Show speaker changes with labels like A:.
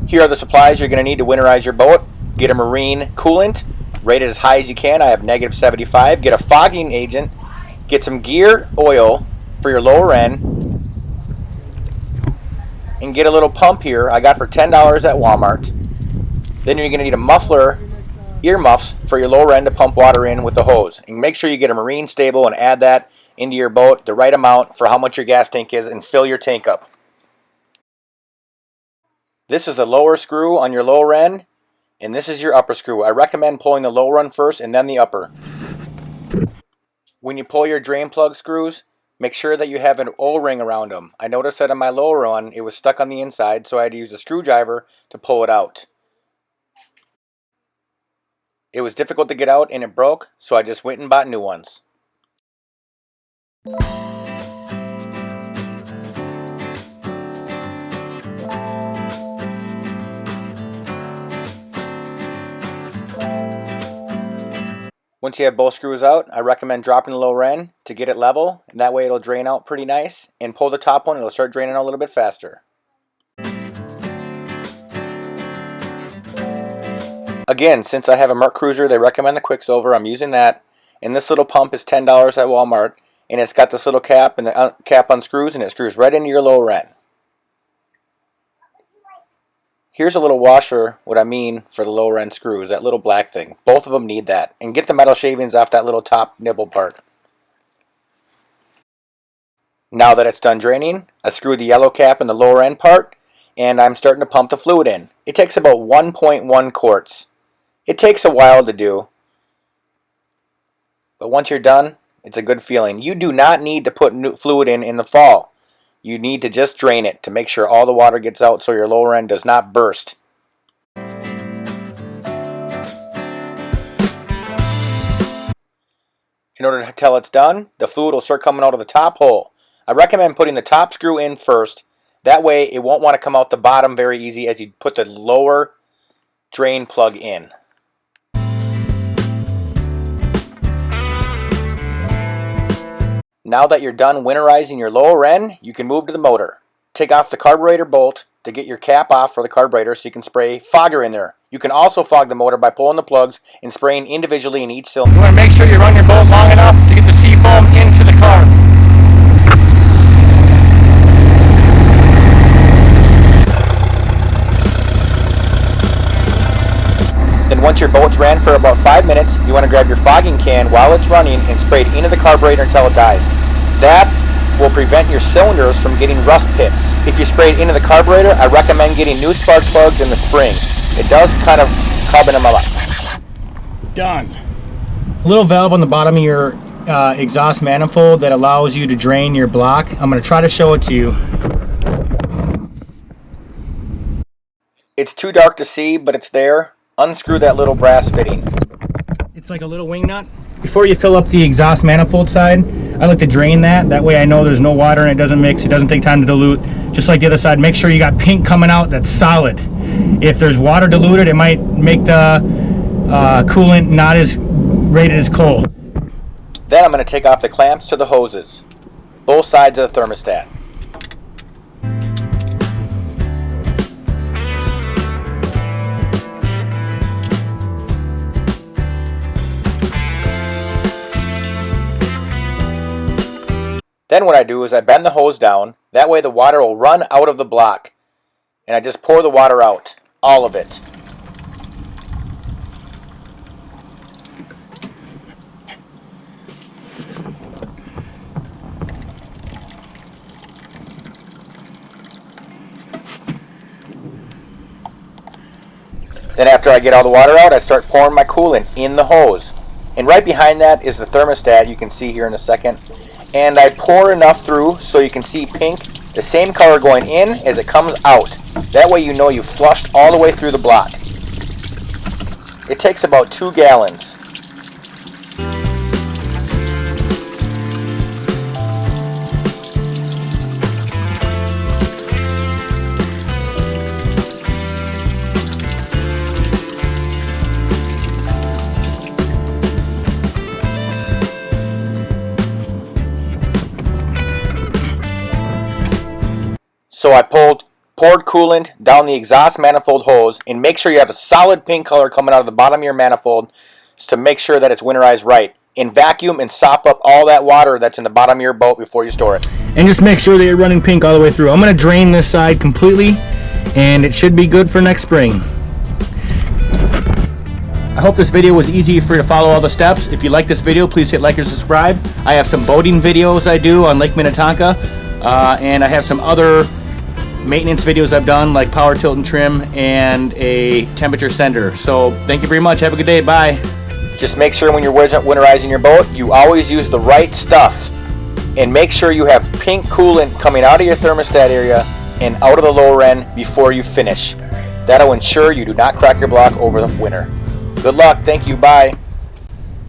A: Here are the supplies you're going to need to winterize your boat. Get a marine coolant, rate it as high as you can. I have -75. Get a fogging agent. Get some gear oil for your lower end. And get a little pump here I got for $10 at Walmart. Then you're going to need a muffler, ear muffs for your lower end to pump water in with the hose. And make sure you get a marine stable and add that into your boat, the right amount for how much your gas tank is, and fill your tank up. This is the lower screw on your lower end, and this is your upper screw. I recommend pulling the lower one first and then the upper. When you pull your drain plug screws, make sure that you have an O-ring around them. I noticed that on my lower one, it was stuck on the inside, so I had to use a screwdriver to pull it out. It was difficult to get out and it broke, so I just went and bought new ones. Once you have both screws out, I recommend dropping the lower end to get it level, and that way it'll drain out pretty nice, and pull the top one, it'll start draining out a little bit faster. Again, since I have a mercruiser, they recommend the Quicksilver. I'm using that, and this little pump is $10 at Walmart, and it's got this little cap, and the cap unscrews, and it screws right into your lower end. Here's a little washer, what I mean for the lower end screws, that little black thing. Both of them need that. And get the metal shavings off that little top nibble part. Now that it's done draining, I screwed the yellow cap in the lower end part, and I'm starting to pump the fluid in. It takes about 1.1 quarts. It takes a while to do, but once you're done, it's a good feeling. You do not need to put new fluid in the fall. You need to just drain it to make sure all the water gets out so your lower end does not burst. In order to tell it's done, the fluid will start coming out of the top hole. I recommend putting the top screw in first. That way it won't want to come out the bottom very easy as you put the lower drain plug in. Now that you're done winterizing your lower end, you can move to the motor. Take off the carburetor bolt to get your cap off for the carburetor so you can spray fogger in there. You can also fog the motor by pulling the plugs and spraying individually in each cylinder. You want to make sure you run your boat long enough to get the seafoam into the car. Then once your boat's ran for about 5 minutes, you want to grab your fogging can while it's running and spray it into the carburetor until it dies. That will prevent your cylinders from getting rust pits. If you spray it into the carburetor, I recommend getting new spark plugs in the spring. It does kind of carbon them up.
B: Done. A little valve on the bottom of your exhaust manifold that allows you to drain your block. I'm going to try to show it to you.
A: It's too dark to see, but it's there. Unscrew that little brass fitting.
B: It's like a little wing nut. Before you fill up the exhaust manifold side, I like to drain that. That way I know there's no water and it doesn't mix. It doesn't take time to dilute. Just like the other side, make sure you got pink coming out that's solid. If there's water diluted, it might make the coolant not as rated as cold.
A: Then I'm going to take off the clamps to the hoses, both sides of the thermostat. Then what I do is I bend the hose down, that way the water will run out of the block. And I just pour the water out, all of it. Then after I get all the water out, I start pouring my coolant in the hose. And right behind that is the thermostat you can see here in a second. And I pour enough through so you can see pink, the same color going in as it comes out. That way you know you flushed all the way through the block. It takes about 2 gallons. So I poured coolant down the exhaust manifold hose, and make sure you have a solid pink color coming out of the bottom of your manifold to make sure that it's winterized right. And vacuum and sop up all that water that's in the bottom of your boat before you store it.
B: And just make sure that you're running pink all the way through. I'm going to drain this side completely, and it should be good for next spring. I hope this video was easy for you to follow all the steps. If you like this video, please hit like or subscribe. I have some boating videos I do on Lake Minnetonka, and I have some other maintenance videos I've done, like power tilt and trim and a temperature sender. So thank you very much. Have a good day. Bye.
A: Just make sure when you're winterizing your boat, you always use the right stuff. And make sure you have pink coolant coming out of your thermostat area and out of the lower end before you finish. That'll ensure you do not crack your block over the winter. Good luck. Thank you. Bye.